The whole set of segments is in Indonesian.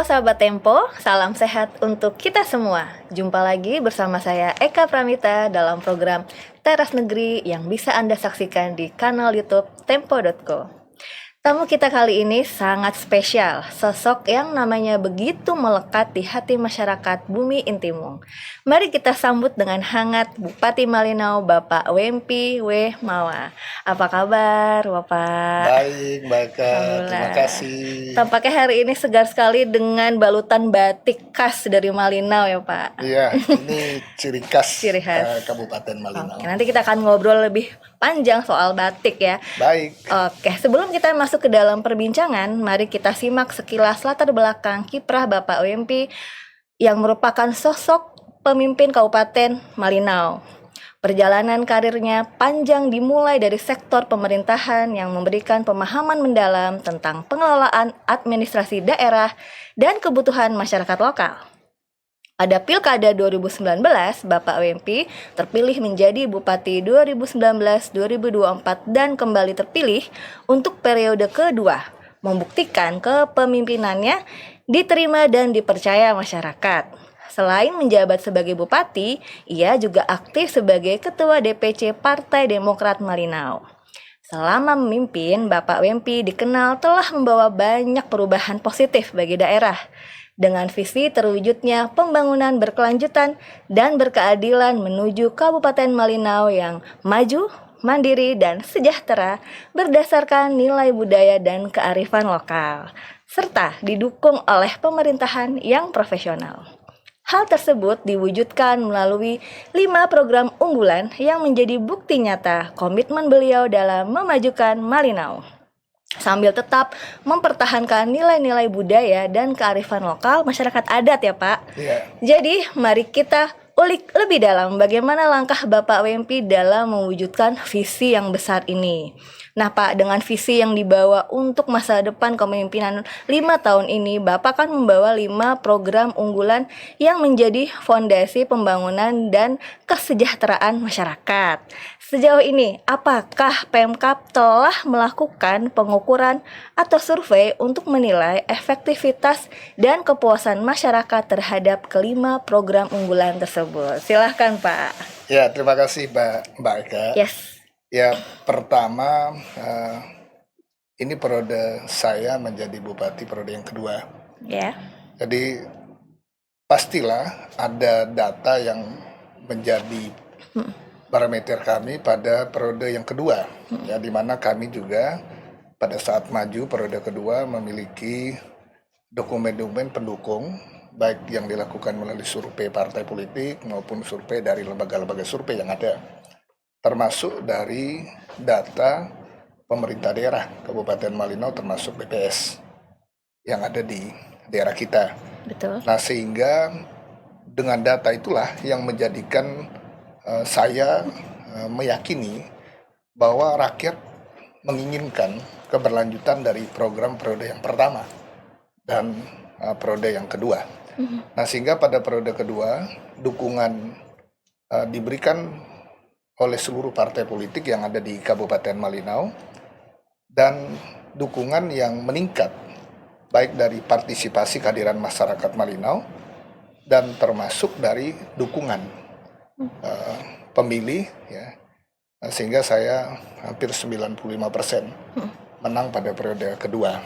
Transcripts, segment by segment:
sahabat Tempo, salam sehat untuk kita semua. Jumpa lagi bersama saya Eka Pramita dalam program Teras Negeri yang bisa Anda saksikan di kanal YouTube Tempo.co. Tamu kita kali ini sangat spesial, sosok yang namanya begitu melekat di hati masyarakat Bumi Intimung. Mari kita sambut dengan hangat Bupati Malinau, Bapak Wempi W. Mawa. Apa kabar, Bapak? Baik, Mbak Eka, terima kasih. Tampaknya hari ini segar sekali dengan balutan batik khas dari Malinau ya, Pak? Iya, ini ciri khas, Ciri khas. Kabupaten Malinau. Oke, nanti kita akan ngobrol lebih panjang soal batik ya. Baik. Oke, sebelum kita masuk ke dalam perbincangan, mari kita simak sekilas latar belakang kiprah Bapak Wempi yang merupakan sosok pemimpin Kabupaten Malinau. Perjalanan karirnya panjang dimulai dari sektor pemerintahan yang memberikan pemahaman mendalam tentang pengelolaan administrasi daerah dan kebutuhan masyarakat lokal. Pada Pilkada 2019, Bapak Wempi terpilih menjadi Bupati 2019-2024 dan kembali terpilih untuk periode kedua, membuktikan kepemimpinannya diterima dan dipercaya masyarakat. Selain menjabat sebagai bupati, ia juga aktif sebagai Ketua DPC Partai Demokrat Malinau. Selama memimpin, Bapak Wempi dikenal telah membawa banyak perubahan positif bagi daerah, dengan visi terwujudnya pembangunan berkelanjutan dan berkeadilan menuju Kabupaten Malinau yang maju, mandiri, dan sejahtera berdasarkan nilai budaya dan kearifan lokal, serta didukung oleh pemerintahan yang profesional. Hal tersebut diwujudkan melalui 5 program unggulan yang menjadi bukti nyata komitmen beliau dalam memajukan Malinau, sambil tetap mempertahankan nilai-nilai budaya dan kearifan lokal masyarakat adat ya Pak. Iya. Jadi mari kita ulik lebih dalam bagaimana langkah Bapak Wempi dalam mewujudkan visi yang besar ini. Nah Pak, dengan visi yang dibawa untuk masa depan kepemimpinan 5 tahun ini, Bapak kan membawa 5 program unggulan yang menjadi fondasi pembangunan dan kesejahteraan masyarakat. Sejauh ini, apakah Pemkab telah melakukan pengukuran atau survei untuk menilai efektivitas dan kepuasan masyarakat terhadap kelima program unggulan tersebut? Silahkan Pak. Ya, terima kasih Mbak Eka. Yes. Ya, pertama ini periode saya menjadi bupati periode yang kedua. Ya. Jadi pastilah ada data yang menjadi parameter kami pada periode yang kedua, ya, di mana kami juga pada saat maju periode kedua memiliki dokumen-dokumen pendukung, baik yang dilakukan melalui survei partai politik maupun survei dari lembaga-lembaga survei yang ada, termasuk dari data pemerintah daerah Kabupaten Malinau termasuk BPS yang ada di daerah kita. Betul. Nah, sehingga dengan data itulah yang menjadikan saya meyakini bahwa rakyat menginginkan keberlanjutan dari program periode yang pertama dan periode yang kedua. Nah, sehingga pada periode kedua dukungan diberikan oleh seluruh partai politik yang ada di Kabupaten Malinau dan dukungan yang meningkat baik dari partisipasi kehadiran masyarakat Malinau dan termasuk dari dukungan pemilih, ya, sehingga saya hampir 95% menang pada periode kedua.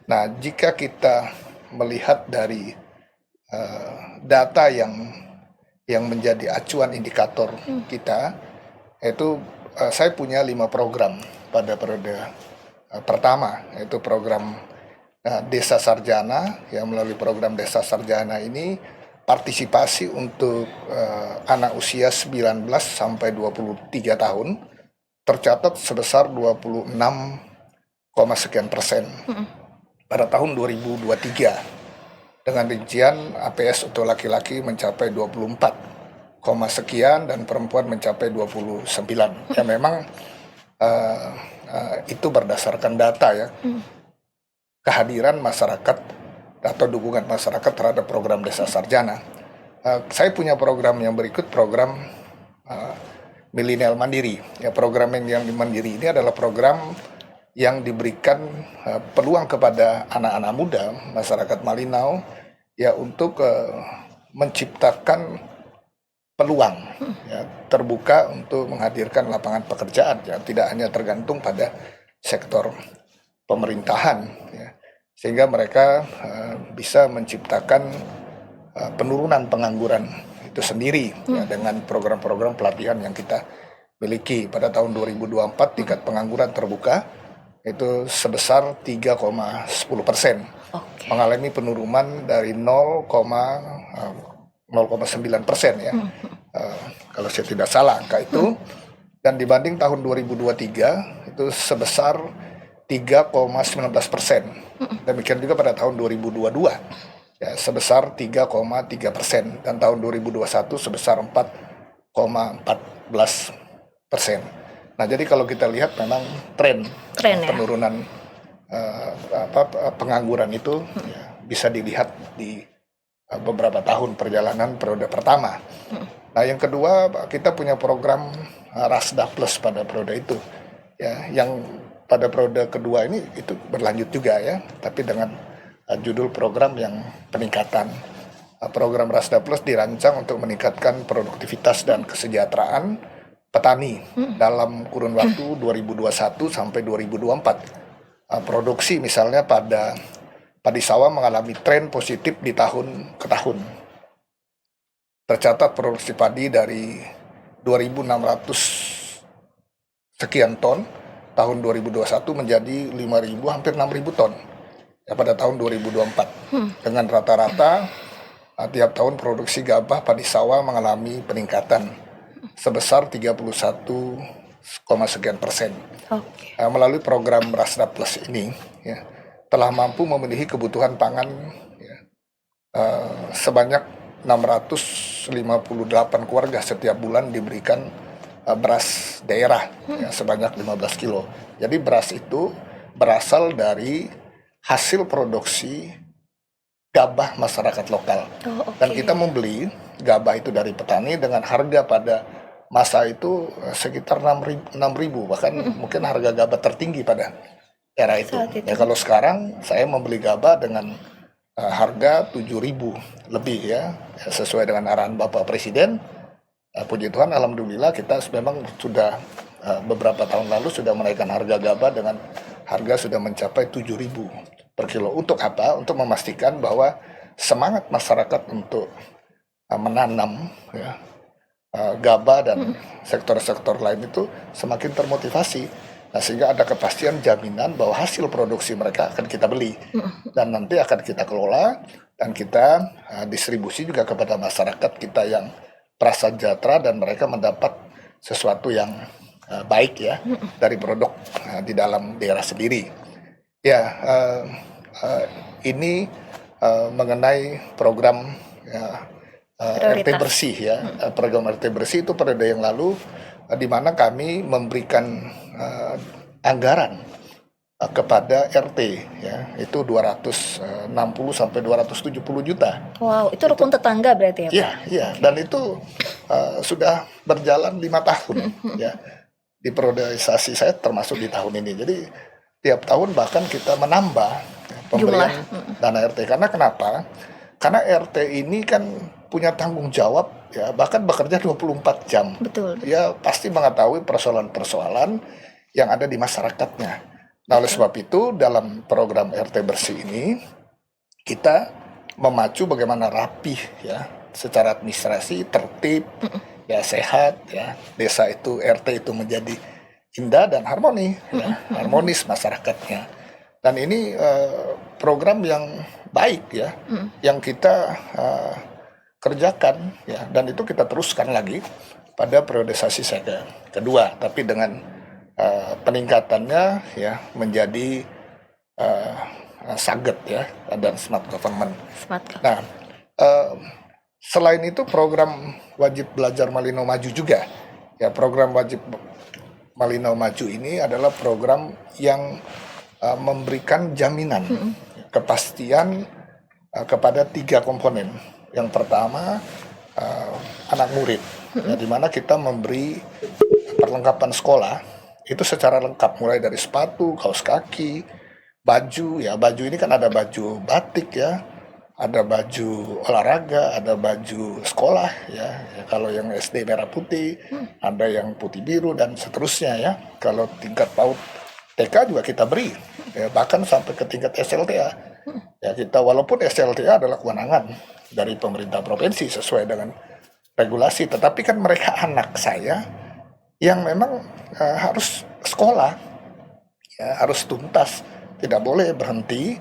Nah, jika kita melihat dari data yang menjadi acuan indikator kita, itu saya punya 5 program pada periode pertama, yaitu program Desa Sarjana. Yang melalui program Desa Sarjana ini partisipasi untuk anak usia 19 sampai 23 tahun tercatat sebesar 26, sekian persen pada tahun 2023, dengan rincian APS untuk laki-laki mencapai 24, sekian dan perempuan mencapai 29. Ya memang itu berdasarkan data, ya, kehadiran masyarakat atau dukungan masyarakat terhadap program Desa Sarjana. Saya punya program yang berikut, program Milenial Mandiri. Ya, program yang mandiri ini adalah program yang diberikan peluang kepada anak-anak muda masyarakat Malinau ya untuk menciptakan peluang ya, terbuka untuk menghadirkan lapangan pekerjaan ya, tidak hanya tergantung pada sektor pemerintahan ya, sehingga mereka bisa menciptakan penurunan pengangguran itu sendiri ya, dengan program-program pelatihan yang kita miliki. Pada tahun 2024 tingkat pengangguran terbuka itu sebesar 3,10%, mengalami penurunan dari 0,9% ya, kalau saya tidak salah angka itu, dan dibanding tahun 2023 itu sebesar 3,19%. Demikian juga pada tahun 2022 ya, sebesar 3,3%, dan tahun 2021 sebesar 4,14%. Nah, jadi kalau kita lihat memang tren ya. penurunan pengangguran itu ya, bisa dilihat di beberapa tahun perjalanan periode pertama. Nah, yang kedua kita punya program Rasda Plus pada periode itu ya, yang pada periode kedua ini itu berlanjut juga ya, tapi dengan judul program yang peningkatan. Program Rasda Plus dirancang untuk meningkatkan produktivitas dan kesejahteraan petani dalam kurun waktu 2021 sampai 2024. Produksi misalnya pada padi sawah mengalami tren positif di tahun ke tahun. Tercatat produksi padi dari 2.600 sekian ton tahun 2021 menjadi 5.000, hampir 6.000 ton ya pada tahun 2024. Dengan rata-rata tiap tahun produksi gabah padi sawah mengalami peningkatan sebesar 31,sekian%. Melalui program Rasda Plus ini ya, telah mampu memenuhi kebutuhan pangan ya, sebanyak 658 keluarga setiap bulan diberikan beras daerah ya, sebanyak 15 kilo. Jadi beras itu berasal dari hasil produksi gabah masyarakat lokal. Dan kita membeli gabah itu dari petani dengan harga pada masa itu sekitar 6.000, bahkan mungkin harga gabah tertinggi pada era itu. Ya, kalau sekarang saya membeli gabah dengan harga 7.000 lebih ya, sesuai dengan arahan Bapak Presiden. Puji Tuhan, alhamdulillah kita memang sudah beberapa tahun lalu sudah menaikkan harga gabah dengan harga sudah mencapai 7.000 per kilo. Untuk apa? Untuk memastikan bahwa semangat masyarakat untuk menanam ya, gabah dan sektor-sektor lain itu semakin termotivasi. Nah, sehingga ada kepastian jaminan bahwa hasil produksi mereka akan kita beli dan nanti akan kita kelola dan kita distribusi juga kepada masyarakat kita yang prasejahtera dan mereka mendapat sesuatu yang baik ya dari produk di dalam daerah sendiri. Ya, ini mengenai program RT Bersih ya. Program RT Bersih itu periode yang lalu di mana kami memberikan anggaran kepada RT ya, itu 260 sampai 270 juta. Wow, itu rukun tetangga berarti ya, Pak? Iya, iya, dan itu sudah berjalan 5 tahun ya. Di periodisasi saya termasuk di tahun ini. Jadi tiap tahun bahkan kita menambah pemberian dana RT. Karena kenapa? Karena RT ini kan punya tanggung jawab ya, bahkan bekerja 24 jam. Betul. Dia pasti mengetahui persoalan-persoalan yang ada di masyarakatnya. Nah, oleh sebab itu dalam program RT Bersih ini kita memacu bagaimana rapih ya, secara administrasi tertib ya, sehat ya, desa itu RT itu menjadi indah dan harmoni ya, harmonis masyarakatnya. Dan ini program yang baik ya, yang kita kerjakan ya, dan itu kita teruskan lagi pada periodisasi saya kedua, tapi dengan peningkatannya ya menjadi SAGET ya, dan smart government. Nah, selain itu program wajib belajar Malinau Maju juga ya. Program wajib Malinau Maju ini adalah program yang memberikan jaminan kepastian kepada 3 komponen. Yang pertama anak murid ya, di mana kita memberi perlengkapan sekolah itu secara lengkap, mulai dari sepatu, kaos kaki, baju. Ya, baju ini kan ada baju batik ya, ada baju olahraga, ada baju sekolah ya. Ya, kalau yang SD merah putih, ada yang putih biru dan seterusnya ya. Kalau tingkat PAUD TK juga kita beri, ya, bahkan sampai ke tingkat SLTA. Ya, kita walaupun SLTA adalah kewenangan dari pemerintah provinsi sesuai dengan regulasi, tetapi kan mereka anak saya yang memang harus sekolah, ya, harus tuntas, tidak boleh berhenti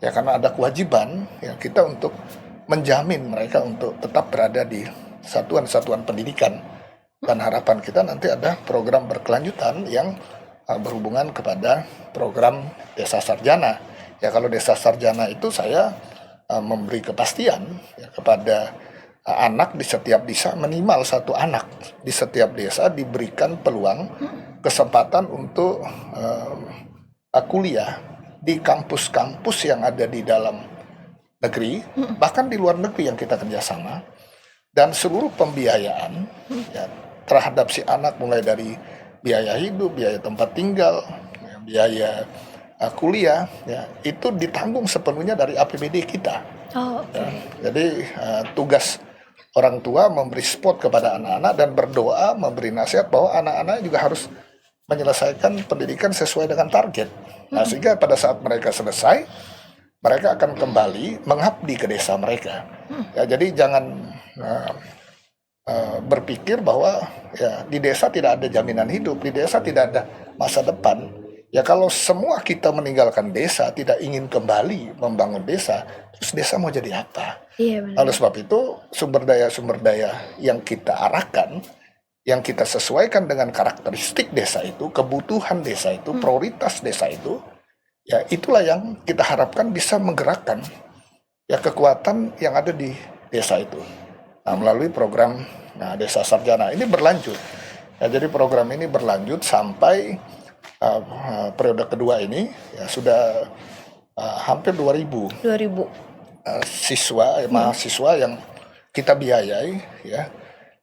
ya, karena ada kewajiban ya kita untuk menjamin mereka untuk tetap berada di satuan-satuan pendidikan, dan harapan kita nanti ada program berkelanjutan yang berhubungan kepada program desa sarjana. Ya, kalau desa sarjana itu saya memberi kepastian ya, kepada anak di setiap desa, minimal satu anak di setiap desa diberikan peluang kesempatan untuk kuliah di kampus-kampus yang ada di dalam negeri, bahkan di luar negeri yang kita kerjasama, dan seluruh pembiayaan ya, terhadap si anak, mulai dari biaya hidup, biaya tempat tinggal, ya, biaya kuliah, ya, itu ditanggung sepenuhnya dari APBD kita. Oh, oke. Ya. Jadi tugas orang tua memberi support kepada anak-anak dan berdoa, memberi nasihat bahwa anak-anak juga harus menyelesaikan pendidikan sesuai dengan target. Nah, sehingga pada saat mereka selesai, mereka akan kembali mengabdi ke desa mereka. Ya, jadi jangan berpikir bahwa ya di desa tidak ada jaminan hidup, di desa tidak ada masa depan. Ya, kalau semua kita meninggalkan desa, tidak ingin kembali membangun desa, terus desa mau jadi apa? Iya, benar. Oleh sebab itu, sumber daya yang kita arahkan, yang kita sesuaikan dengan karakteristik desa itu, kebutuhan desa itu, prioritas desa itu, ya itulah yang kita harapkan bisa menggerakkan ya kekuatan yang ada di desa itu. Nah, melalui program Desa Sarjana ini berlanjut. Ya, jadi program ini berlanjut sampai periode kedua ini ya sudah hampir 2.000 siswa, mahasiswa yang kita biayai ya,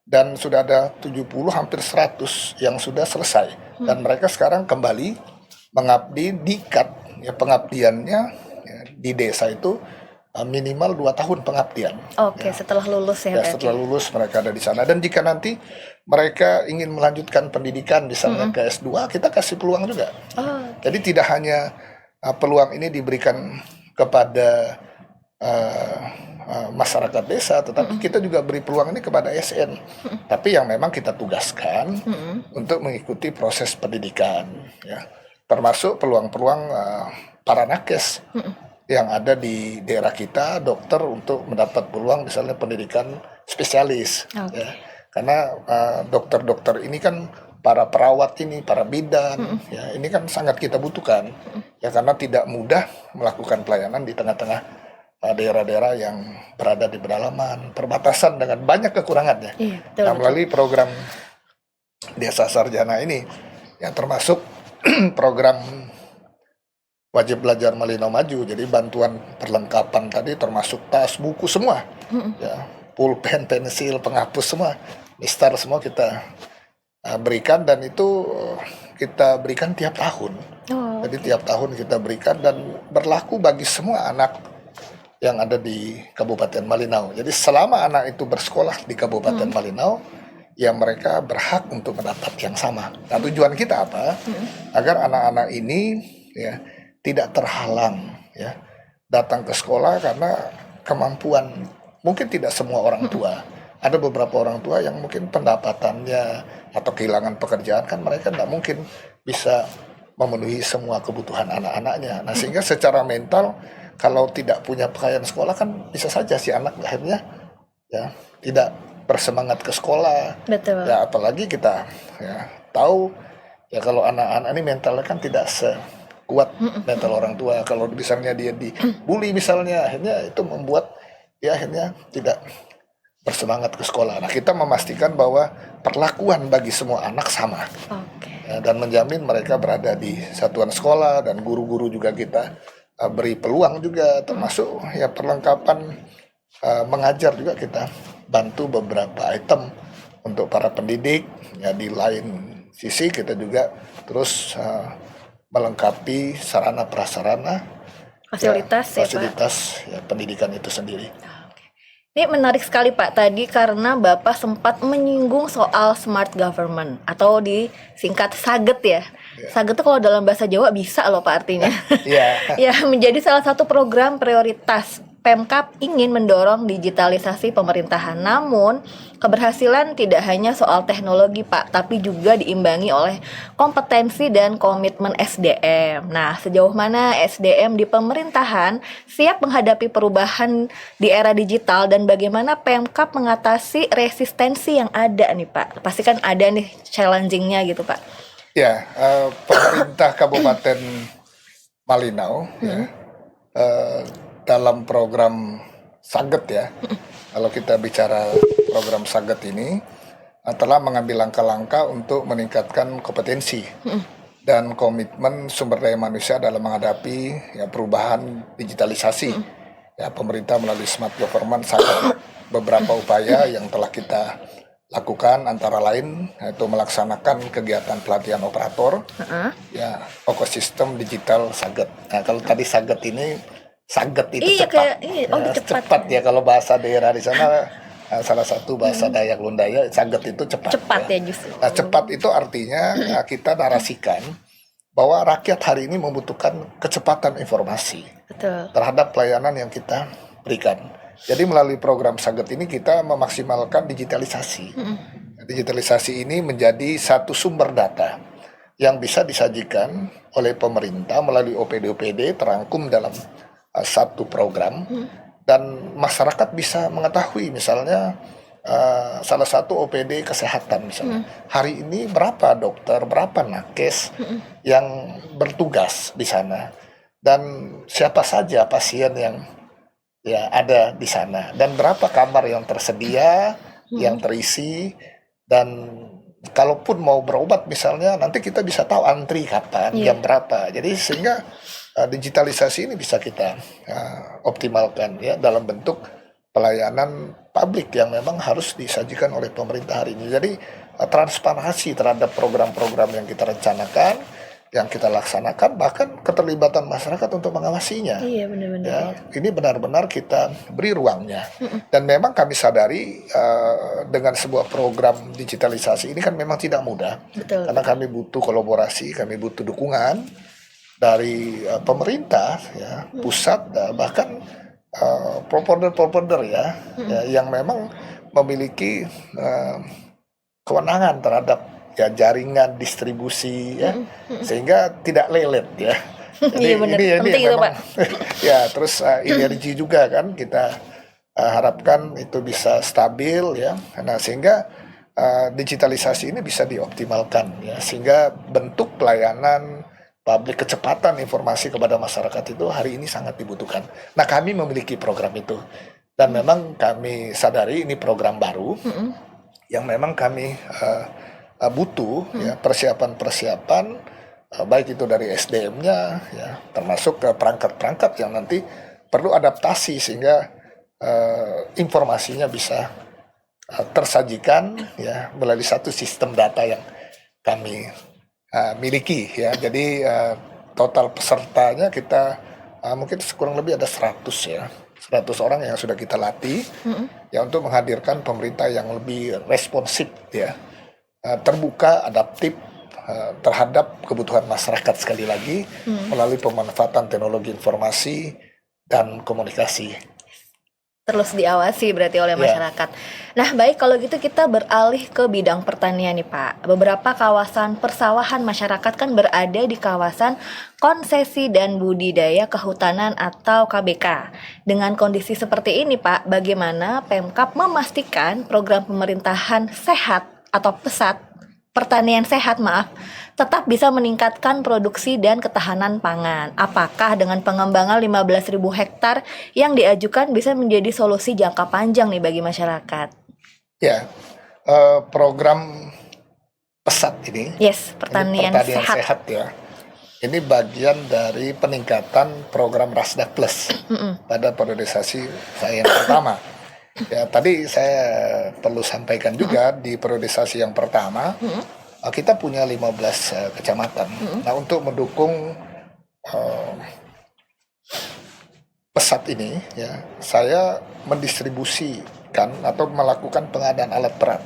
dan sudah ada 70 hampir 100 yang sudah selesai, dan mereka sekarang kembali mengabdi di KAD ya, pengabdiannya ya, di desa itu minimal 2 tahun pengabdian. Oke, Ya. setelah lulus ya, Ya, berarti. setelah lulus mereka ada di sana, dan jika nanti mereka ingin melanjutkan pendidikan misalnya ke S2, kita kasih peluang juga. Oh, Jadi tidak hanya peluang ini diberikan kepada masyarakat desa, tetapi kita juga beri peluang ini kepada ASN, tapi yang memang kita tugaskan untuk mengikuti proses pendidikan ya, termasuk peluang-peluang para nakes yang ada di daerah kita, dokter, untuk mendapat peluang misalnya pendidikan spesialis. Oke. Ya. Karena dokter-dokter ini kan, para perawat ini, para bidan, ya ini kan sangat kita butuhkan. Ya, karena tidak mudah melakukan pelayanan di tengah-tengah daerah-daerah yang berada di pedalaman, perbatasan dengan banyak kekurangannya. Iya, betul, Nah, betul. melalui program Desa Sarjana ini, yang termasuk program wajib belajar Malinau Maju, jadi bantuan perlengkapan tadi termasuk tas, buku semua, ya, pulpen, pensil, penghapus semua, mistar semua kita berikan, dan itu kita berikan tiap tahun. Oh, Jadi tiap tahun kita berikan, dan berlaku bagi semua anak yang ada di Kabupaten Malinau. Jadi selama anak itu bersekolah di Kabupaten Malinau, ya mereka berhak untuk mendapat yang sama. Nah, tujuan kita apa? Agar anak-anak ini ya tidak terhalang ya datang ke sekolah karena kemampuan. Mungkin tidak semua orang tua. Ada beberapa orang tua yang mungkin pendapatannya atau kehilangan pekerjaan, kan mereka tidak mungkin bisa memenuhi semua kebutuhan anak-anaknya. Nah, sehingga secara mental, kalau tidak punya pakaian sekolah, kan bisa saja si anak akhirnya ya tidak bersemangat ke sekolah. betul. Ya, apalagi kita ya tahu ya, kalau anak-anak ini mentalnya kan tidak sekuat mental orang tua. Kalau misalnya dia dibully misalnya, akhirnya itu membuat dia akhirnya tidak bersemangat ke sekolah. Nah, kita memastikan bahwa perlakuan bagi semua anak sama. Oke. Ya, dan menjamin mereka berada di satuan sekolah, dan guru-guru juga kita beri peluang juga, termasuk ya perlengkapan mengajar juga kita bantu beberapa item untuk para pendidik ya, di lain sisi kita juga terus melengkapi sarana prasarana Fasilitas ya Pak. fasilitas ya, pendidikan itu sendiri. Ini menarik sekali Pak tadi karena Bapak sempat menyinggung soal smart government atau disingkat SAGET ya. SAGET itu kalau dalam bahasa Jawa bisa loh Pak artinya. Iya. Ya, menjadi salah satu program prioritas. Pemkab ingin mendorong digitalisasi pemerintahan. Namun, keberhasilan tidak hanya soal teknologi Pak, tapi juga diimbangi oleh kompetensi dan komitmen SDM. Nah, sejauh mana SDM di pemerintahan siap menghadapi perubahan di era digital dan bagaimana Pemkab mengatasi resistensi yang ada nih Pak? Pasti kan ada nih challenging-nya gitu Pak. Ya, pemerintah Kabupaten Malinau ya, dalam program SAGET ya, kalau kita bicara program SAGET ini telah mengambil langkah-langkah untuk meningkatkan kompetensi dan komitmen sumber daya manusia dalam menghadapi ya, perubahan digitalisasi. Ya, pemerintah melalui smart government SAGET beberapa upaya yang telah kita lakukan antara lain yaitu melaksanakan kegiatan pelatihan operator ya ekosistem digital SAGET. Nah, kalau tadi SAGET ini SAGET itu cepat. Cepat ya kalau bahasa daerah di sana salah satu bahasa Dayak Lundaya SAGET itu cepat. Cepat ya justru. Nah, cepat itu artinya kita narasikan bahwa rakyat hari ini membutuhkan kecepatan informasi terhadap pelayanan yang kita berikan. Jadi melalui program SAGET ini kita memaksimalkan digitalisasi. Digitalisasi ini menjadi satu sumber data yang bisa disajikan oleh pemerintah melalui OPD-OPD terangkum dalam satu program dan masyarakat bisa mengetahui misalnya salah satu OPD kesehatan misalnya hari ini berapa dokter, berapa nakes yang bertugas di sana dan siapa saja pasien yang ya ada di sana dan berapa kamar yang tersedia yang terisi dan kalaupun mau berobat misalnya nanti kita bisa tahu antri kapan jam berapa jadi sehingga digitalisasi ini bisa kita optimalkan ya dalam bentuk pelayanan publik yang memang harus disajikan oleh pemerintah hari ini. Jadi transparansi terhadap program-program yang kita rencanakan, yang kita laksanakan, bahkan keterlibatan masyarakat untuk mengawasinya. Iya benar-benar. Ya, ini benar-benar kita beri ruangnya. Dan memang kami sadari dengan sebuah program digitalisasi ini kan memang tidak mudah. Betul. Karena kami butuh kolaborasi, kami butuh dukungan dari pemerintah ya pusat bahkan proponder ya, yang memang memiliki kewenangan terhadap ya jaringan distribusi ya sehingga tidak lelet ya. Jadi iya benar. Penting itu Pak. Ya terus energi juga kan kita harapkan itu bisa stabil ya. Nah sehingga digitalisasi ini bisa dioptimalkan ya sehingga bentuk pelayanan publik kecepatan informasi kepada masyarakat itu hari ini sangat dibutuhkan. Nah kami memiliki program itu dan memang kami sadari ini program baru yang memang kami butuh ya persiapan-persiapan baik itu dari SDM-nya ya termasuk ke perangkat-perangkat yang nanti perlu adaptasi sehingga informasinya bisa tersajikan ya melalui satu sistem data yang kami miliki ya. Jadi total pesertanya kita mungkin kurang lebih ada 100 ya. 100 orang yang sudah kita latih ya untuk menghadirkan pemerintah yang lebih responsif ya. Terbuka, adaptif terhadap kebutuhan masyarakat sekali lagi melalui pemanfaatan teknologi informasi dan komunikasi. Terus diawasi berarti oleh masyarakat. Nah baik kalau gitu kita beralih ke bidang pertanian nih Pak. Beberapa kawasan persawahan masyarakat kan berada di kawasan konsesi dan budidaya kehutanan atau KBK. Dengan kondisi seperti ini Pak, bagaimana Pemkab memastikan program pemerintahan sehat atau pesat pertanian sehat tetap bisa meningkatkan produksi dan ketahanan pangan. Apakah dengan pengembangan 15.000 hektar yang diajukan bisa menjadi solusi jangka panjang nih bagi masyarakat? Ya, program pesat ini, pertanian sehat ya. Ini bagian dari peningkatan program Rasda Plus pada periodisasi saya yang pertama. Ya, tadi saya perlu sampaikan juga di periodisasi yang pertama kita punya 15 kecamatan. Nah, untuk mendukung pesat ini, ya, saya mendistribusikan atau melakukan pengadaan alat berat,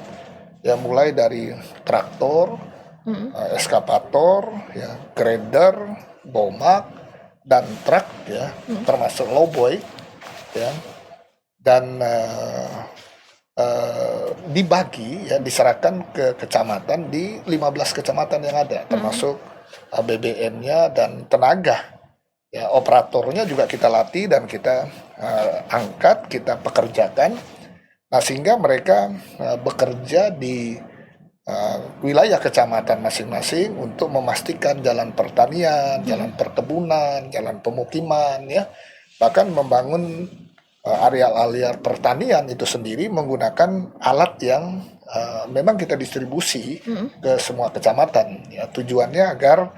ya, mulai dari traktor, eskavator, ya, grader, bomak, dan truk, ya, termasuk lowboy, ya, dan dibagi, ya, diserahkan ke kecamatan di 15 kecamatan yang ada, termasuk BBM-nya dan tenaga. Ya, operatornya juga kita latih dan kita angkat, kita pekerjakan. Nah, sehingga mereka bekerja di wilayah kecamatan masing-masing untuk memastikan jalan pertanian, jalan perkebunan, jalan pemukiman, ya, bahkan membangun area-area pertanian itu sendiri menggunakan alat yang memang kita distribusi ke semua kecamatan. Ya, tujuannya agar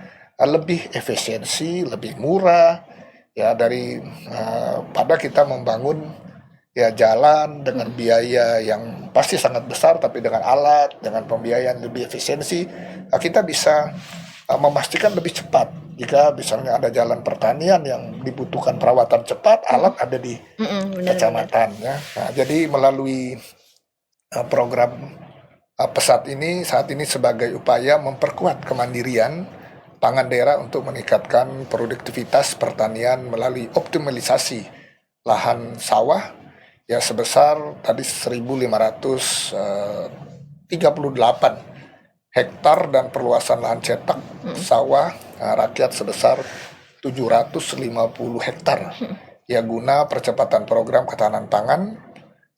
lebih efisiensi, lebih murah, ya, dari pada kita membangun, ya, jalan dengan biaya yang pasti sangat besar, tapi dengan alat, dengan pembiayaan lebih efisiensi, kita bisa memastikan lebih cepat. Jika misalnya ada jalan pertanian yang dibutuhkan perawatan cepat, alat ada di kecamatan, ya. Nah, jadi melalui program pesat ini saat ini sebagai upaya memperkuat kemandirian pangan daerah untuk meningkatkan produktivitas pertanian melalui optimalisasi lahan sawah, ya, sebesar tadi 1.538 hektar dan perluasan lahan cetak sawah rakyat sebesar 750 hektar, ya, guna percepatan program ketahanan pangan.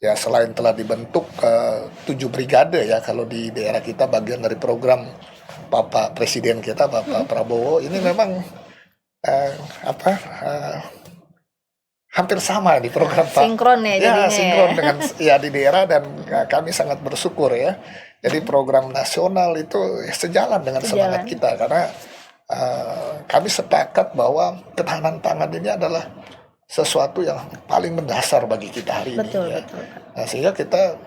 Ya, selain telah dibentuk 7 brigade, ya, kalau di daerah kita bagian dari program Bapak Presiden kita, Bapak Prabowo, ini memang hampir sama di program Pak. Sinkron ya jadinya, sinkron ya. dengan, ya, di daerah, dan kami sangat bersyukur, ya. Jadi program nasional itu sejalan dengan semangat kita, karena kami sepakat bahwa ketahanan pangan ini adalah sesuatu yang paling mendasar bagi kita hari ini. Betul, Ya. betul. Nah, sehingga kita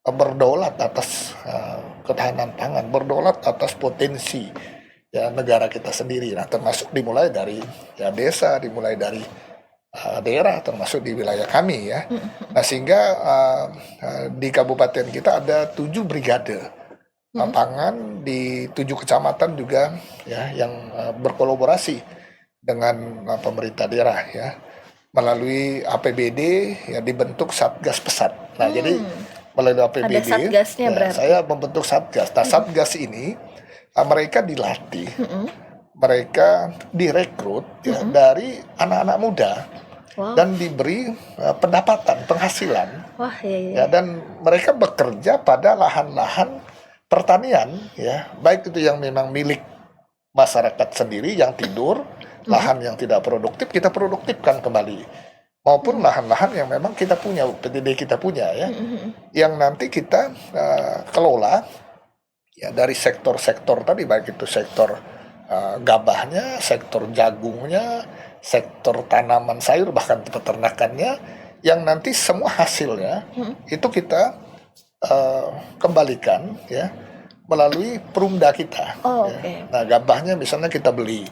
berdaulat atas ketahanan pangan, berdaulat atas potensi, ya, negara kita sendiri. Nah, termasuk dimulai dari, ya, desa, dimulai dari daerah, termasuk di wilayah kami, ya. Nah, sehingga di kabupaten kita ada 7 brigade pangan di 7 kecamatan juga, ya, yang berkolaborasi dengan pemerintah daerah, ya, melalui APBD, ya, dibentuk Satgas Pesat. Nah, jadi melalui APBD, Ada satgasnya, ya, berarti. saya membentuk Satgas. Nah, Satgas ini mereka dilatih, mereka direkrut, ya, dari anak-anak muda. Wow. Dan diberi pendapatan, penghasilan. Wah, Ya, dan mereka bekerja pada lahan-lahan pertanian, ya, baik itu yang memang milik masyarakat sendiri yang tidur, lahan yang tidak produktif kita produktifkan kembali, maupun lahan-lahan yang memang kita punya, PTD kita punya, ya, yang nanti kita kelola, ya, dari sektor-sektor tadi, baik itu sektor gabahnya, sektor jagungnya, sektor tanaman sayur, bahkan peternakannya, yang nanti semua hasilnya itu kita kembalikan, ya, melalui perumda kita. Oh, Ya. oke. Nah, gabahnya misalnya kita beli,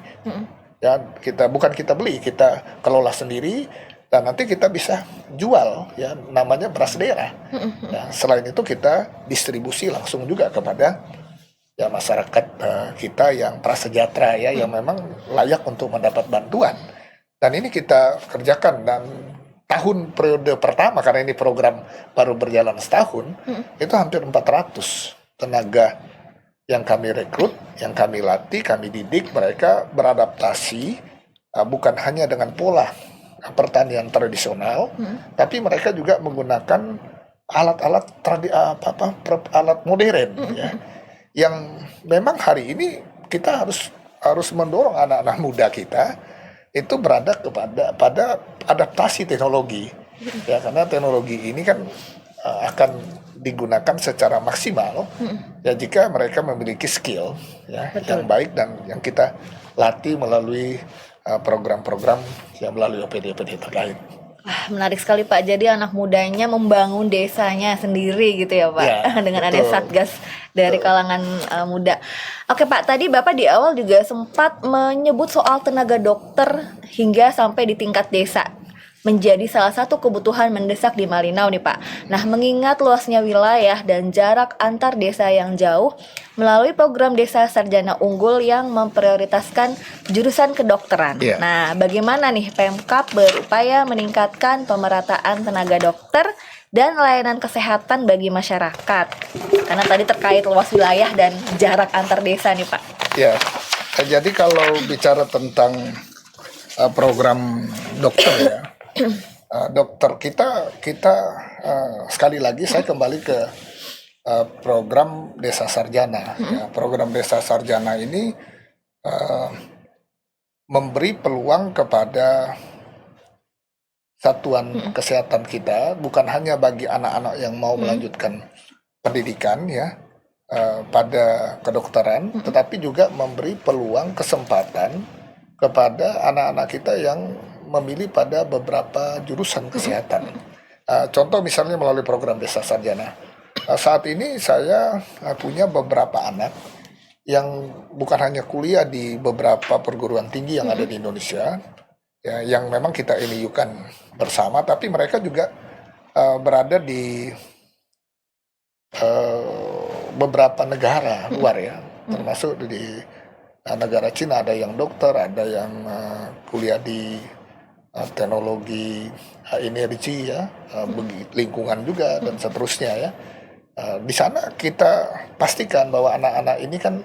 ya, bukan kita beli, kita kelola sendiri, dan nanti kita bisa jual, ya, namanya beras daerah. Ya, selain itu kita distribusi langsung juga kepada, ya, masyarakat kita yang prasejahtera, ya, yang memang layak untuk mendapat bantuan. Dan ini kita kerjakan, dan tahun periode pertama, karena ini program baru berjalan setahun, itu hampir 400 tenaga yang kami rekrut, yang kami latih, kami didik, mereka beradaptasi bukan hanya dengan pola pertanian tradisional, tapi mereka juga menggunakan alat-alat alat modern, ya, yang memang hari ini kita harus mendorong anak-anak muda kita itu berada pada adaptasi teknologi, ya, karena teknologi ini kan akan digunakan secara maksimal, ya, jika mereka memiliki skill, ya, yang baik, dan yang kita latih melalui program-program yang melalui OPD terkait. Menarik sekali Pak. Jadi anak mudanya membangun desanya sendiri gitu ya Pak. Ya, Dengan ada betul. satgas dari kalangan muda. Oke Pak, tadi Bapak di awal juga sempat menyebut soal tenaga dokter hingga sampai di tingkat desa. Menjadi salah satu kebutuhan mendesak di Malinau nih Pak. Nah, mengingat luasnya wilayah dan jarak antar desa yang jauh, melalui program Desa Sarjana Unggul yang memprioritaskan jurusan kedokteran. Iya. Nah, bagaimana nih Pemkab berupaya meningkatkan pemerataan tenaga dokter dan layanan kesehatan bagi masyarakat? Karena tadi terkait luas wilayah dan jarak antar desa nih Pak. Ya, jadi kalau bicara tentang program dokter ya, dokter kita sekali lagi saya kembali ke program Desa Sarjana. Ya, program Desa Sarjana ini memberi peluang kepada satuan kesehatan kita, bukan hanya bagi anak-anak yang mau melanjutkan pendidikan ya pada kedokteran, tetapi juga memberi peluang kesempatan kepada anak-anak kita yang memilih pada beberapa jurusan kesehatan. Contoh misalnya melalui program Desa Sarjana. Saat ini saya punya beberapa anak yang bukan hanya kuliah di beberapa perguruan tinggi yang ada di Indonesia, ya, yang memang kita NIU-kan bersama, tapi mereka juga berada di beberapa negara luar ya, termasuk di negara Cina, ada yang dokter, ada yang kuliah di teknologi energi ya, lingkungan juga dan seterusnya ya. Di sana kita pastikan bahwa anak-anak ini kan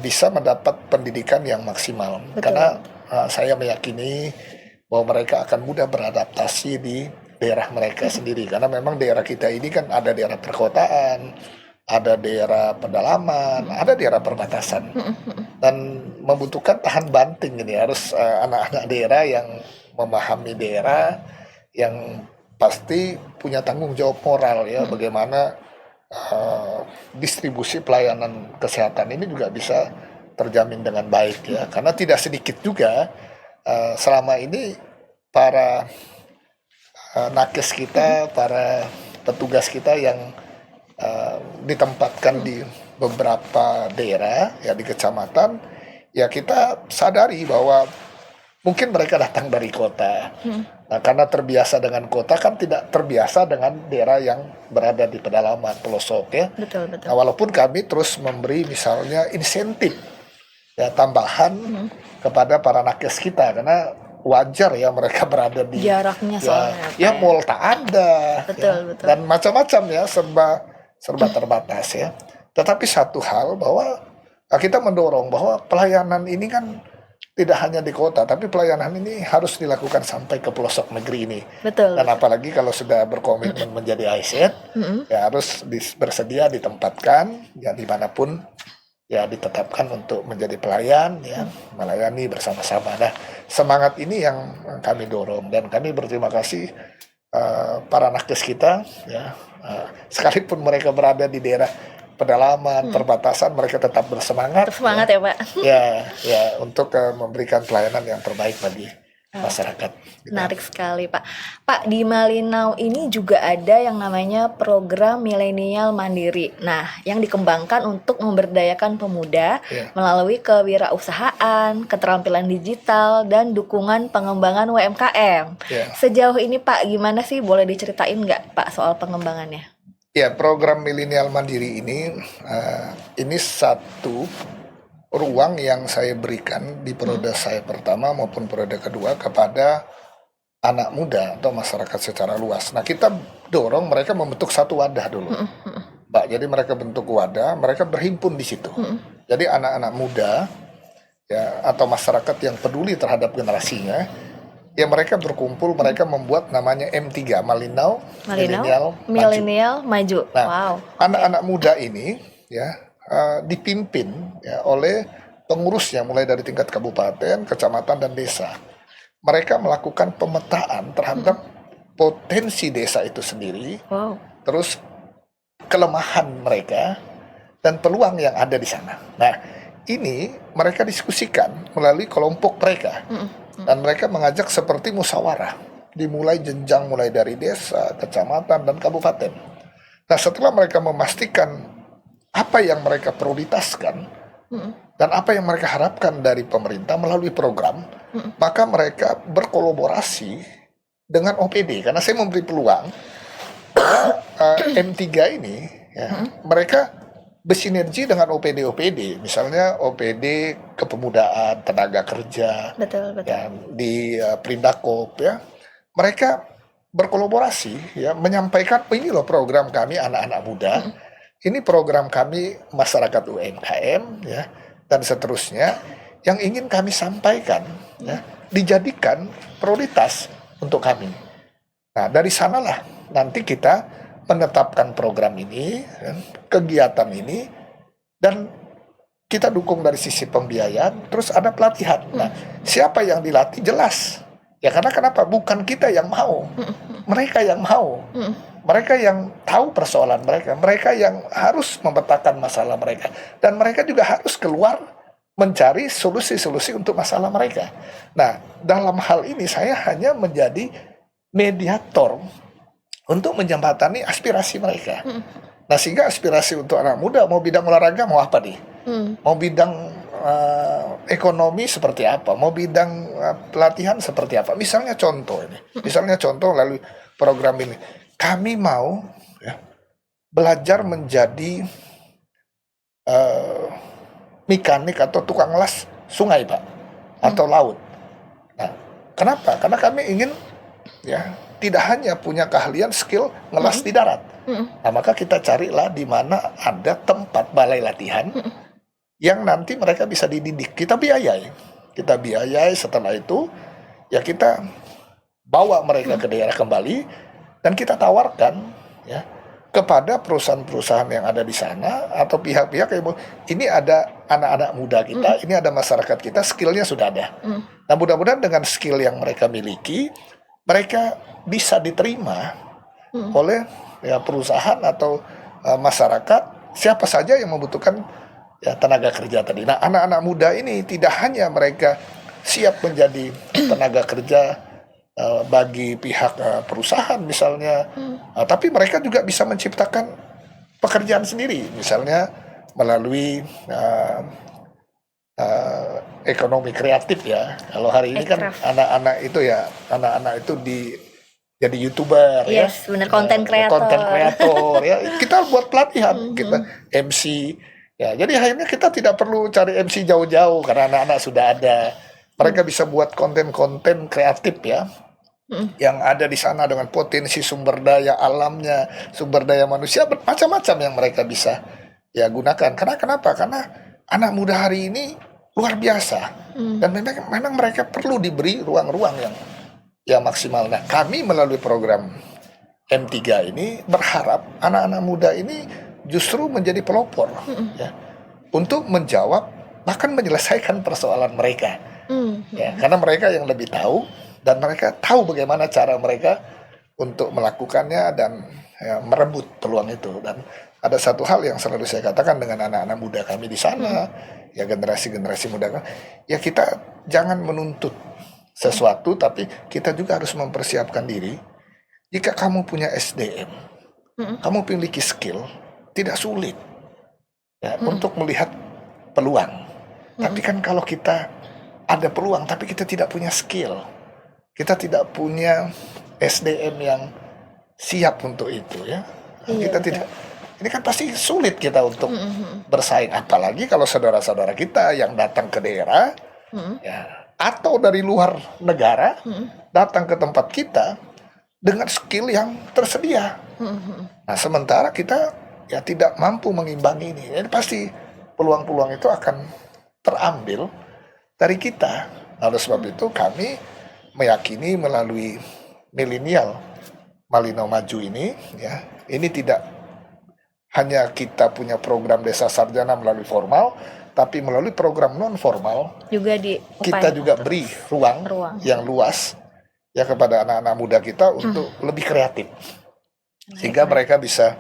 bisa mendapat pendidikan yang maksimal. Betul. Karena saya meyakini bahwa mereka akan mudah beradaptasi di daerah mereka sendiri, karena memang daerah kita ini kan ada daerah perkotaan, ada daerah pedalaman, ada daerah perbatasan, dan membutuhkan tahan banting. Ini harus anak-anak daerah yang memahami daerah, yang pasti punya tanggung jawab moral ya, bagaimana distribusi pelayanan kesehatan ini juga bisa terjamin dengan baik ya, karena tidak sedikit juga selama ini para nakes kita, para petugas kita yang ditempatkan di beberapa daerah ya, di kecamatan ya, kita sadari bahwa mungkin mereka datang dari kota. Nah, karena terbiasa dengan kota kan tidak terbiasa dengan daerah yang berada di pedalaman, pelosok ya. Betul, betul. Nah, walaupun kami terus memberi misalnya insentif ya, tambahan kepada para nakes kita, karena wajar ya mereka berada di Jaraknya soalnya ya Pak, mall tak ada Betul, ya, betul. dan macam-macam ya, serba terbatas ya. Tetapi satu hal bahwa kita mendorong bahwa pelayanan ini kan tidak hanya di kota, tapi pelayanan ini harus dilakukan sampai ke pelosok negeri ini. Betul. Dan apalagi kalau sudah berkomitmen menjadi ASN, ya harus bersedia ditempatkan ya dimanapun ya, ditetapkan untuk menjadi pelayan ya, melayani bersama-sama. Nah, semangat ini yang kami dorong, dan kami berterima kasih para nakes kita ya, sekalipun mereka berada di daerah pedalaman, perbatasan, mereka tetap bersemangat. Semangat ya Pak. Ya, untuk memberikan pelayanan yang terbaik bagi masyarakat. Gitu. Menarik sekali Pak. Pak, di Malinau ini juga ada yang namanya program milenial mandiri. Nah, yang dikembangkan untuk memberdayakan pemuda melalui kewirausahaan, keterampilan digital, dan dukungan pengembangan UMKM. Sejauh ini Pak, gimana sih, boleh diceritain nggak Pak soal pengembangannya? Ya, program milenial mandiri ini satu ruang yang saya berikan di periode saya pertama maupun periode kedua kepada anak muda atau masyarakat secara luas. Nah, kita dorong mereka membentuk satu wadah dulu, Mbak. Jadi mereka bentuk wadah, mereka berhimpun di situ. Jadi anak-anak muda ya, atau masyarakat yang peduli terhadap generasinya, ya mereka berkumpul, mereka membuat namanya M3, Malinau Milenial Maju. Nah, Wow. Anak-anak muda ini ya dipimpin ya oleh pengurusnya mulai dari tingkat kabupaten, kecamatan, dan desa. Mereka melakukan pemetaan terhadap potensi desa itu sendiri, terus kelemahan mereka dan peluang yang ada di sana. Nah, ini mereka diskusikan melalui kelompok mereka, dan mereka mengajak seperti musyawarah. dimulai jenjang mulai dari desa, kecamatan, dan kabupaten. Nah, setelah mereka memastikan apa yang mereka prioritaskan dan apa yang mereka harapkan dari pemerintah melalui program, maka mereka berkolaborasi dengan OPD. Karena saya memberi peluang M3 ini, ya, mereka bersinergi dengan OPD-OPD, misalnya OPD kepemudaan, tenaga kerja, Betul, betul. ya, di Prindakop, ya, mereka berkolaborasi, ya, menyampaikan, oh, ini loh program kami anak-anak muda, ini program kami masyarakat UMKM, ya, dan seterusnya yang ingin kami sampaikan, ya, dijadikan prioritas untuk kami. Nah, dari sanalah nanti kita menetapkan program ini, ya, kegiatan ini, dan kita dukung dari sisi pembiayaan, terus ada pelatihan. Nah, siapa yang dilatih jelas. Ya karena kenapa? Bukan kita yang mau, mereka yang mau, mereka yang tahu persoalan mereka, mereka yang harus memetakan masalah mereka, dan mereka juga harus keluar mencari solusi-solusi untuk masalah mereka. Nah, dalam hal ini saya hanya menjadi mediator untuk menjembatani aspirasi mereka. Nah, sehingga aspirasi untuk anak muda, mau bidang olahraga, mau apa nih? Mau bidang ekonomi seperti apa, mau bidang pelatihan seperti apa. Misalnya contoh lalu program ini, kami mau, ya, belajar menjadi mekanik atau tukang las sungai, Pak, atau laut. Nah, kenapa? Karena kami ingin, ya, tidak hanya punya keahlian skill ngelas di darat. Nah, maka kita carilah di mana ada tempat balai latihan yang nanti mereka bisa dididik. Kita biayai, setelah itu ya kita bawa mereka ke daerah kembali dan kita tawarkan, ya, kepada perusahaan-perusahaan yang ada di sana atau pihak-pihak yang ini ada anak-anak muda kita, ini ada masyarakat kita, skillnya sudah ada. Nah, mudah-mudahan dengan skill yang mereka miliki, mereka bisa diterima oleh, ya, perusahaan atau masyarakat, siapa saja yang membutuhkan, ya, tenaga kerja tadi. Nah, anak-anak muda ini tidak hanya mereka siap menjadi tenaga kerja bagi pihak perusahaan misalnya, tapi mereka juga bisa menciptakan pekerjaan sendiri, misalnya melalui ekonomi kreatif, ya. Kalau hari ini kan anak-anak itu jadi YouTuber, Yes, ya. bener, konten kreator. Konten kreator, ya. Kita buat pelatihan, kita MC. Ya, jadi akhirnya kita tidak perlu cari MC jauh-jauh karena anak-anak sudah ada. Mereka bisa buat konten-konten kreatif, ya, yang ada di sana dengan potensi sumber daya alamnya, sumber daya manusia, macam-macam yang mereka bisa, ya, gunakan. Karena kenapa? Karena anak muda hari ini luar biasa, dan memang mereka perlu diberi ruang-ruang yang maksimal. Nah, kami melalui program M3 ini berharap anak-anak muda ini justru menjadi pelopor, ya, untuk menjawab bahkan menyelesaikan persoalan mereka, ya, karena mereka yang lebih tahu dan mereka tahu bagaimana cara mereka untuk melakukannya dan, ya, merebut peluang itu. Dan ada satu hal yang selalu saya katakan dengan anak-anak muda kami di sana, ya, generasi muda, ya, kita jangan menuntut sesuatu, tapi kita juga harus mempersiapkan diri. Jika kamu punya SDM, kamu memiliki skill, tidak sulit, ya, untuk melihat peluang. Tapi kan kalau kita ada peluang tapi kita tidak punya skill, kita tidak punya SDM yang siap untuk itu, ya, kita tidak, ini kan pasti sulit kita untuk bersaing. Apalagi kalau saudara-saudara kita yang datang ke daerah, ya, atau dari luar negara datang ke tempat kita dengan skill yang tersedia. Nah, sementara kita, ya, tidak mampu mengimbangi ini. Jadi pasti peluang-peluang itu akan terambil dari kita. Nah, oleh sebab itu kami meyakini melalui milenial Malinau Maju ini, ya, ini tidak hanya kita punya program desa sarjana melalui formal, tapi melalui program non formal Juga kita juga beri ruang yang luas, ya, kepada anak-anak muda kita untuk lebih kreatif, sehingga mereka bisa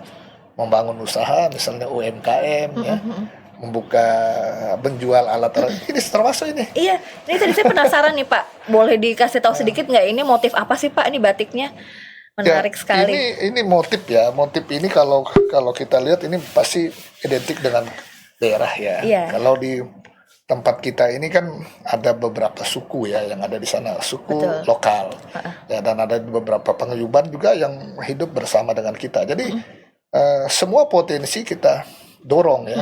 membangun usaha, misalnya UMKM, ya, membuka menjual alat ini termasuk ini. Iya, ini tadi saya penasaran nih Pak. Boleh dikasih tahu sedikit nggak ini motif apa sih Pak? Ini batiknya menarik sekali. Ini motif ya. Motif ini kalau kalau kita lihat ini pasti identik dengan daerah ya. Iya. Kalau di tempat kita ini kan ada beberapa suku ya yang ada di sana, suku Betul. lokal. Ya, dan ada beberapa paguyuban juga yang hidup bersama dengan kita. Jadi semua potensi kita dorong ya.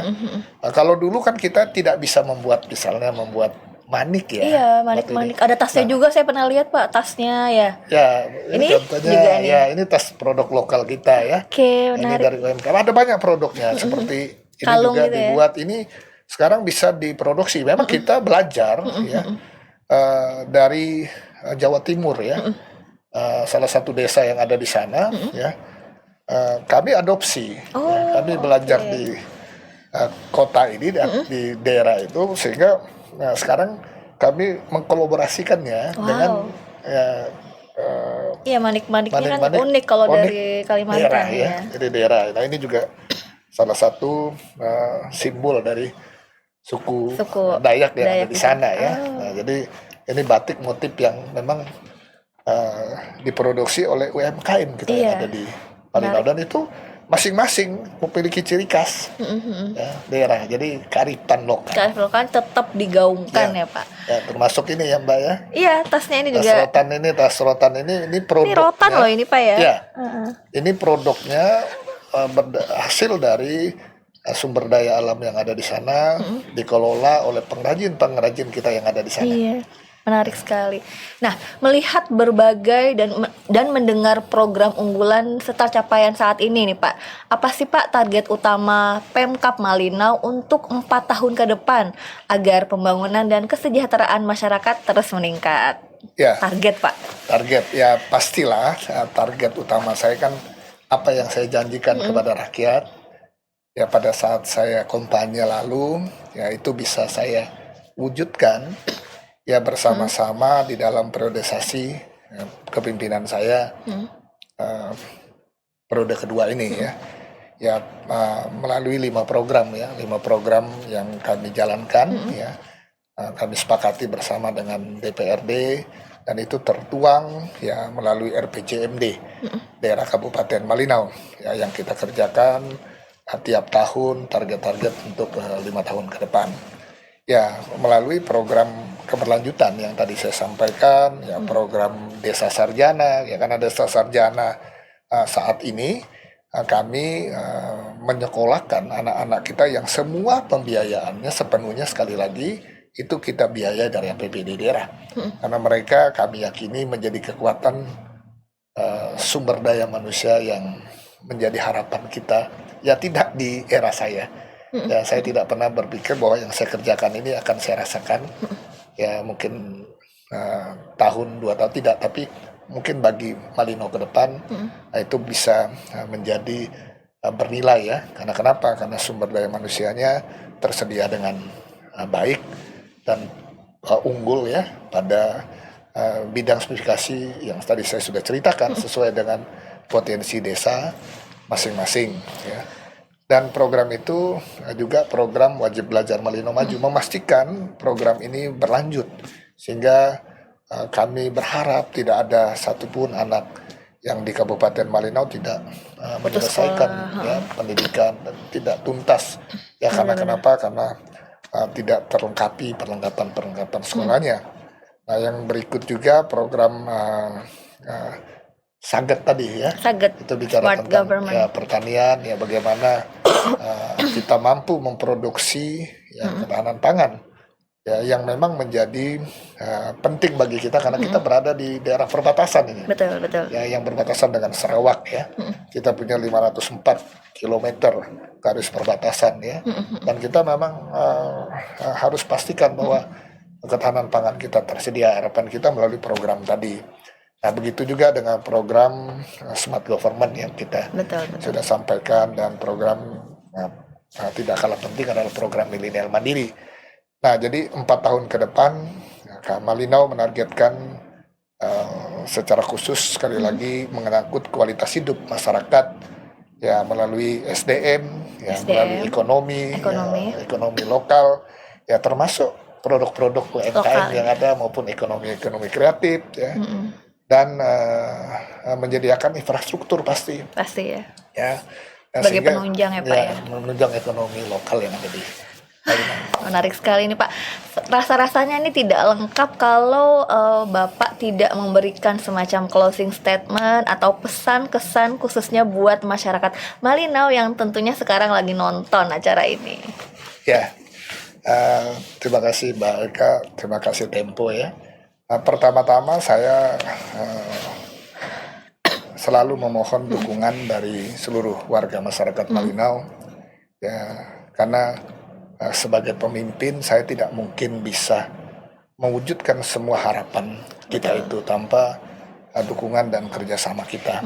Nah, kalau dulu kan kita tidak bisa membuat misalnya membuat manik ya. Iya, waktu ini. manik-manik. Ada tasnya juga saya pernah lihat Pak, tasnya ya. Ya, Ini contohnya juga nih. ya ini tas produk lokal kita ya. Oke, Ini menarik. dari UMKM. Ada banyak produknya seperti ini Kalung juga gitu ya. dibuat ini sekarang bisa diproduksi. Memang kita belajar ya dari Jawa Timur ya. Salah satu desa yang ada di sana ya. Kami adopsi. Oh, Ya, kami belajar oke. di kota ini di daerah itu sehingga sekarang kami mengkolaborasikannya dengan ya, Iya, manik-maniknya kan manik-manik unik kalau unik dari Kalimantan daerah ya. Dari daerah. Nah ini juga salah satu simbol dari suku Dayak yang ada Dayak di itu. sana ya. Oh. Nah, jadi ini batik motif yang memang diproduksi oleh UMKM kita yang Iya. ada di Malinau dan itu masing-masing memiliki ciri khas ya, daerah. Jadi kearifan lokal. Kearifan lokal tetap digaungkan Ya. ya Pak. Ya, termasuk ini ya Mbak ya. Iya, tasnya ini Tas juga. rotan ini produknya. Ini rotan loh ini Pak ya. Ya. Ini produknya hasil dari sumber daya alam yang ada di sana, dikelola oleh pengrajin kita yang ada di sana. Iya, menarik sekali. Nah, melihat berbagai dan mendengar program unggulan serta capaian saat ini nih Pak, apa sih Pak target utama Pemkab Malinau untuk 4 tahun ke depan agar pembangunan dan kesejahteraan masyarakat terus meningkat? Ya, Target Pak. target ya pastilah target utama saya kan apa yang saya janjikan kepada rakyat ya pada saat saya kampanye lalu ya itu bisa saya wujudkan ya bersama-sama di dalam periodisasi kepimpinan saya periode kedua ini ya melalui 5 program yang kami jalankan ya kami sepakati bersama dengan DPRD dan itu tertuang ya melalui RPJMD daerah Kabupaten Malinau ya yang kita kerjakan tiap tahun target-target untuk 5 tahun ke depan ya melalui program keberlanjutan yang tadi saya sampaikan ya program Desa Sarjana ya karena Desa Sarjana saat ini kami menyekolahkan anak-anak kita yang semua pembiayaannya sepenuhnya sekali lagi itu kita biaya dari APBD daerah karena mereka kami yakini menjadi kekuatan sumber daya manusia yang menjadi harapan kita ya tidak di era saya ya saya tidak pernah berpikir bahwa yang saya kerjakan ini akan saya rasakan ya mungkin tahun 2 tahun tidak tapi mungkin bagi Malinau ke depan itu bisa menjadi bernilai ya karena kenapa karena sumber daya manusianya tersedia dengan baik dan unggul ya pada bidang spesifikasi yang tadi saya sudah ceritakan sesuai dengan potensi desa masing-masing ya. Dan program itu juga program wajib belajar Malinau Maju memastikan program ini berlanjut sehingga kami berharap tidak ada satupun anak yang di Kabupaten Malinau tidak menyelesaikan ya, pendidikan dan tidak tuntas ya karena kenapa karena tidak terlengkapi perlengkapan sekolahnya. Nah yang berikut juga program Saget tadi ya. Saget. Itu bicara Smart tentang government. ya, pertanian ya bagaimana kita mampu memproduksi ya, ketahanan pangan ya yang memang menjadi penting bagi kita karena kita berada di daerah perbatasan ini. Betul, betul. Ya yang berbatasan dengan Sarawak ya. Kita punya 504 kilometer garis perbatasan ya. Dan kita memang harus pastikan bahwa ketahanan pangan kita tersedia. Harapan kita melalui program tadi. Nah, begitu juga dengan program Smart Government yang kita sudah sampaikan dan program tidak kalah penting adalah program Milenial Mandiri. Nah, jadi 4 tahun ke depan Malinau menargetkan secara khusus sekali lagi mengangkut kualitas hidup masyarakat ya melalui SDM, ya melalui ekonomi, Ekonomi. ya, ekonomi lokal, ya termasuk produk-produk UMKM Lokal, yang ada maupun ekonomi kreatif, ya, dan menyediakan infrastruktur pasti, Pasti ya. ya. Nah, Sebagai sehingga, penunjang ya Pak ya. menunjang ekonomi lokal yang ada di Kalimantan. Menarik sekali ini Pak. Rasa-rasanya ini tidak lengkap kalau Bapak tidak memberikan semacam closing statement atau pesan kesan khususnya buat masyarakat Malinau yang tentunya sekarang lagi nonton acara ini. Ya, terima kasih Mbak Eka, terima kasih Tempo ya. Pertama-tama saya selalu memohon dukungan dari seluruh warga masyarakat Malinau, ya, karena sebagai pemimpin saya tidak mungkin bisa mewujudkan semua harapan kita itu tanpa dukungan dan kerjasama kita.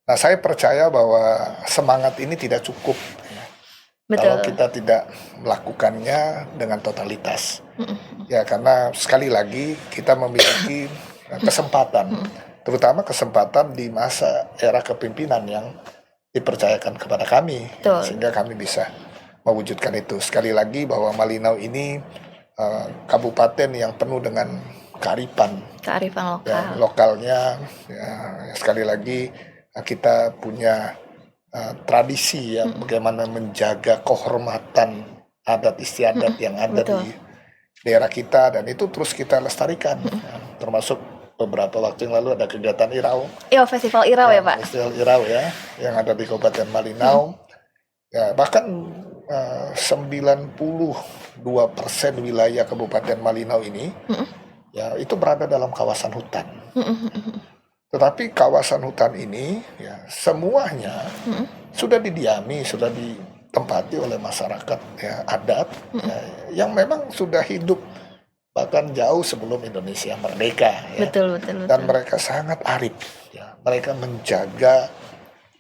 Nah, saya percaya bahwa semangat ini tidak cukup kalau kita tidak melakukannya dengan totalitas. Ya, karena sekali lagi kita memiliki kesempatan, terutama kesempatan di masa era kepemimpinan yang dipercayakan kepada kami, sehingga kami bisa mewujudkan itu. Sekali lagi bahwa Malinau ini kabupaten yang penuh dengan kearifan lokal. Ya, lokalnya. Ya, sekali lagi kita punya tradisi ya, bagaimana menjaga kehormatan adat istiadat yang ada di daerah kita, dan itu terus kita lestarikan. Ya, termasuk beberapa waktu yang lalu ada kegiatan Irau. Iya, Festival Irau ya Pak. Festival Irau ya, yang ada di Kabupaten Malinau. Ya, bahkan 92% wilayah Kabupaten Malinau ini ya itu berada dalam kawasan hutan. Tetapi kawasan hutan ini ya semuanya sudah didiami, sudah ditempati oleh masyarakat ya adat ya, yang memang sudah hidup bahkan jauh sebelum Indonesia merdeka ya. Betul. Dan mereka sangat arif ya. Mereka menjaga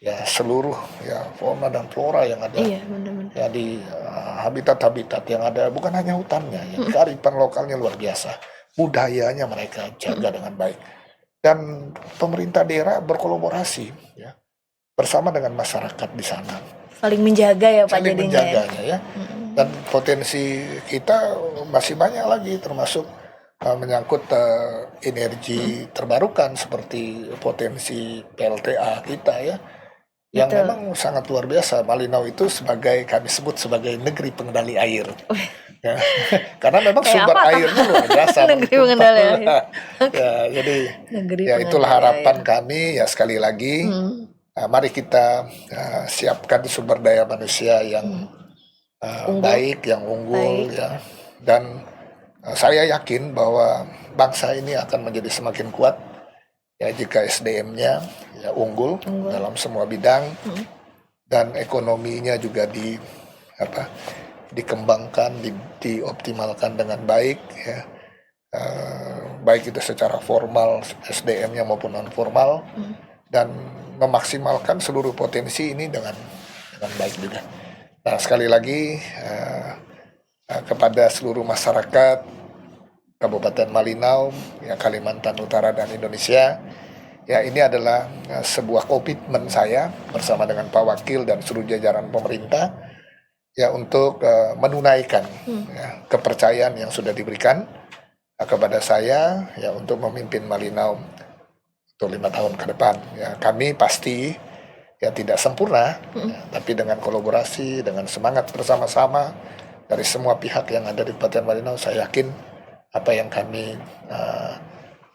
ya seluruh ya fauna dan flora yang ada ya di habitat-habitat yang ada, bukan hanya hutannya ya, kearifan lokalnya luar biasa, budayanya mereka jaga dengan baik, dan pemerintah daerah berkolaborasi ya bersama dengan masyarakat di sana, saling menjaga ya Pak, saling jadinya menjaganya ya. Dan potensi kita masih banyak lagi, termasuk menyangkut energi terbarukan seperti potensi PLTA kita ya, yang memang sangat luar biasa. Malinau itu kami sebut sebagai negeri pengendali air. Ya, karena memang sumber airnya luar biasa. Negeri pengendali air. Ya, jadi ya itulah harapan kami ya, sekali lagi. Mari kita siapkan sumber daya manusia yang baik, yang unggul ya. Dan saya yakin bahwa bangsa ini akan menjadi semakin kuat ya jika SDM-nya ya unggul dalam semua bidang, dan ekonominya juga dikembangkan, dioptimalkan dengan baik ya, baik itu secara formal SDM-nya maupun non formal, dan memaksimalkan seluruh potensi ini dengan baik juga. Nah, sekali lagi kepada seluruh masyarakat Kabupaten Malinau, ya, Kalimantan Utara dan Indonesia, ya ini adalah sebuah komitmen saya bersama dengan Pak Wakil dan seluruh jajaran pemerintah ya untuk menunaikan ya, kepercayaan yang sudah diberikan kepada saya ya untuk memimpin Malinau untuk 5 tahun ke depan. Ya, kami pasti ya tidak sempurna, ya, tapi dengan kolaborasi, dengan semangat bersama-sama dari semua pihak yang ada di Kabupaten Malinau, saya yakin apa yang kami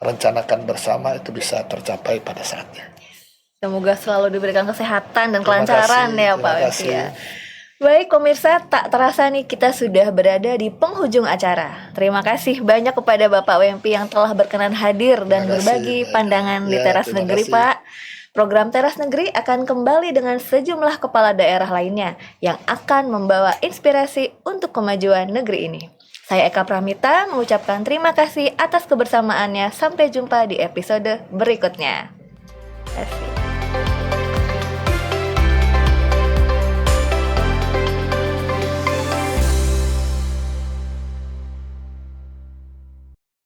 rencanakan bersama itu bisa tercapai pada saatnya. Semoga selalu diberikan kesehatan dan kelancaran ya Pak Wempi ya. Baik pemirsa, tak terasa nih kita sudah berada di penghujung acara. Terima kasih banyak kepada Bapak Wempi yang telah berkenan hadir dan berbagi pandangan di Teras Negeri Pak. Program Teras Negeri akan kembali dengan sejumlah kepala daerah lainnya yang akan membawa inspirasi untuk kemajuan negeri ini. Saya Eka Pramita mengucapkan terima kasih atas kebersamaannya. Sampai jumpa di episode berikutnya. Terima kasih.